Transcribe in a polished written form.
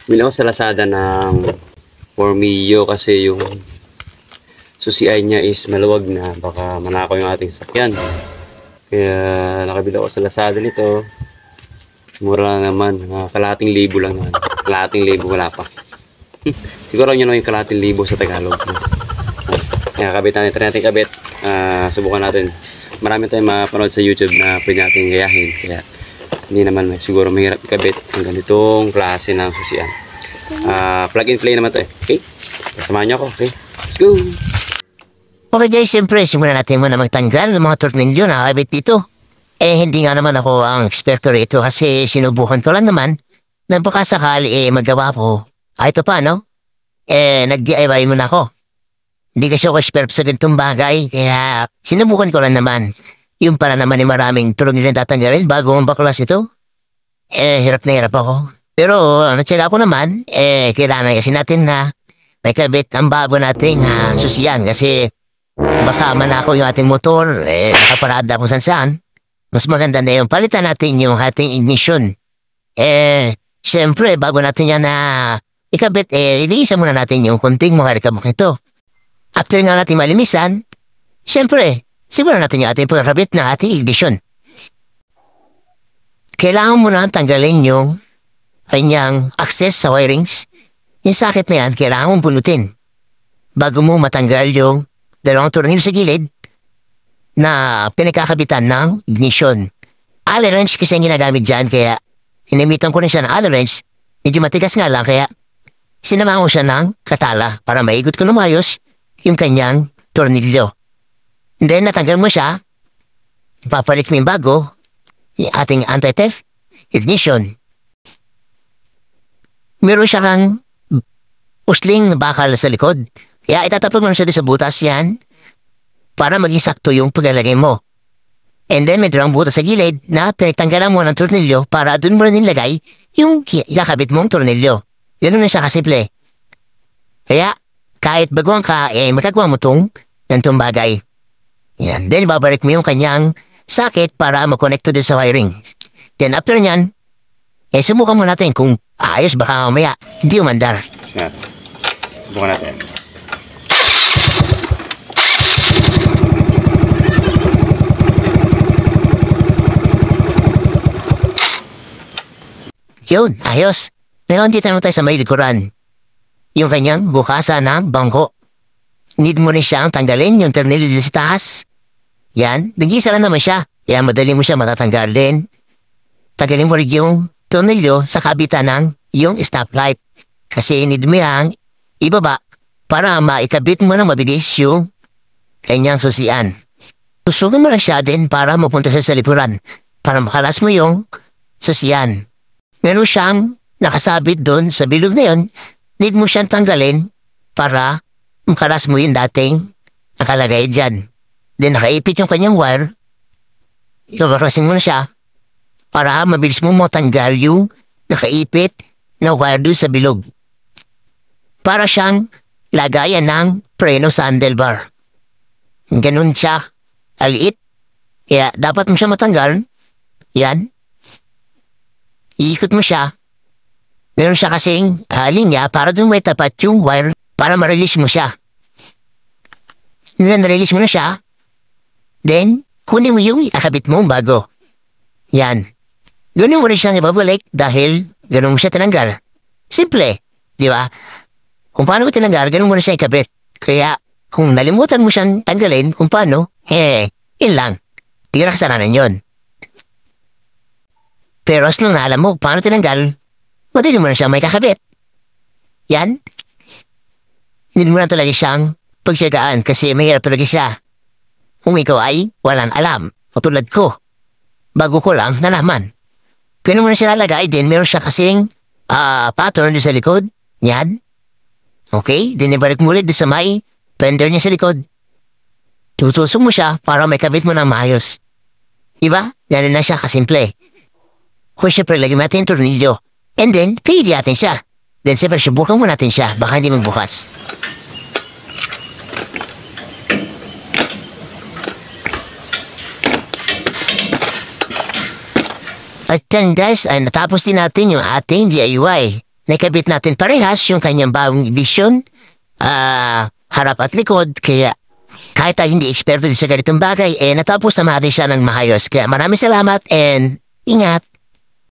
Bili ako sa Lazada ng Formio kasi yung susiay niya is maluwag na, baka manakaw yung ating sakyan. Kaya nakabili ako sa Lazada nito. Mura lang naman, kalahating libo lang naman. Kalahating libo, wala pa. Siguro nyo na yung kalahating libo sa Tagalog. Kaya kabit natin, try natin kabit. Subukan natin. Marami tayong mapanood sa YouTube na pwede natin gayahin. Kaya hindi naman siguro mahirap ikabit ang ganitong klase ng susian. Plug and play naman to eh. Okay? Kasamahan nyo ako. Okay? Let's go! Okay guys, siyempre simulan natin muna magtanggal ng mga tornilyo na nakabit dito. Hindi nga naman ako ang eksperto rito kasi sinubukan ko lang naman na baka sakali magawa ko. Ito pa no? Nag-DIY muna ako. Hindi kasi ako expert sa ganitong bagay kaya sinubukan ko lang naman. Yung para naman maraming tornilyo na tatanggalin bago ang baklas ito. Hirap na hirap ako. Pero natsyaga ko naman, kailangan kasi natin na may kabit ang bago nating susiyan kasi baka manakaw yung ating motor, nakaparada kung saan. Mas maganda na yung palitan natin yung ating ignition. Siyempre, bago natin yan na ikabit, ilisan muna natin yung kunting mga rekabok nito. After nga natin malimisan, siyempre, simulan natin yung ating pagkakabit na ating ignition. Kailangan muna tanggalin yung kanyang access sa wirings. Yung socket na yan, kailangan mong bunutin. Bago mo matanggal yung dalawang tornilyo sa gilid na pinagkakabitan ng ignition. Allen wrench kasi ang ginagamit dyan, kaya hinimitan ko rin siya ng Allen wrench. Medyo matigas nga lang, kaya sinamahan ko siya ng katala para maigot ko ng maayos yung kanyang tornilyo. And then natanggal mo siya, papalit mo yung bago, yung ating anti-theft ignition. Meron siya kang usling bakal sa likod. Kaya itatapag mo siya sa butas yan para maging sakto yung paglalagay mo. And then may dalawang butas sa gilid na pinagtanggalan mo ng tornilyo para dun mo rin nilagay yung kakabit mong tornilyo. Yun na siya kasimple. Kaya kahit baguhan ka, magagawa mo itong ganitong bagay. Yan. Then babalik mo yung kanyang socket para mag-connect to sa wiring. Then after nyan, subukan mo natin kung ayos baka mamaya hindi umandar. Subukan natin. Yun, ayos. Ngayon dito naman tayo sa may likuran. Yung kanyang bukasan ng bangko. Need mo rin siyang tanggalin yung tornilyo sa taas. Yan, nag-iisa lang naman siya. Kaya madali mo siya matatanggal din. Tanggalin mo rin yung tornilyo sa kabitan ng yung stoplight. Kasi need mo yang ibaba para maikabit mo na mabilis yung kanyang susian. Susugin mo lang siya din para mapunta siya sa lipuran. Para makalas mo yung susian. Meron siyang nakasabit doon sa bilog na yun. Need mo siyang tanggalin para makalas mo yung dating nakalagay dyan. Then nakaipit yung kanyang wire. Ikakarasin mo na siya para mabilis mo matanggal yung nakaipit na wire doon sa bilog. Para siyang lagayan ng preno sa handlebar. Ganun siya aliit. Kaya dapat mo siya matanggal. Yan. Iikot mo siya. Meron siya kasing linya para doon may tapat yung wire para ma-release mo siya. Na-release mo na siya. Then, kunin mo yung ikakabit mo bago. Yan. Ganun mo rin siyang ibabalik dahil ganun mo siya tinanggal. Simple. Di ba? Kung paano mo tinanggal, ganun mo rin siya ikabit. Kaya, kung nalimutan mo siyang tanggalin kung paano, yun lang. Di ka nakasaranan yun. Pero as lang na alam mo paano tinanggal, madali mo na siya may kakabit. Yan. Hindi mo na talaga siyang pagsiyagaan kasi mahirap talaga siya. Kung ikaw ay walang alam, katulad ko. Bago ko lang nalaman. Kaya mo na siya lalagay din, meron siya kasing pattern sa likod. Yan. Okay, din ibalik mo ulit sa may fender niya sa likod. Tutusok mo siya para may kabit mo ng maayos. Diba? Yan na siya kasimple. Kung siyempre lagyan natin yung tornilyo. And then, pili natin siya. Then siyempre subukan mo natin siya. Baka hindi magbukas. At yan guys, ay natapos din natin yung ating DIY nakabit natin parehas yung kanyang bagong vision, harap at likod, kaya kahit tayo hindi eksperto sa ganitong bagay, natapos na natin siya ng maayos. Kaya maraming salamat and ingat!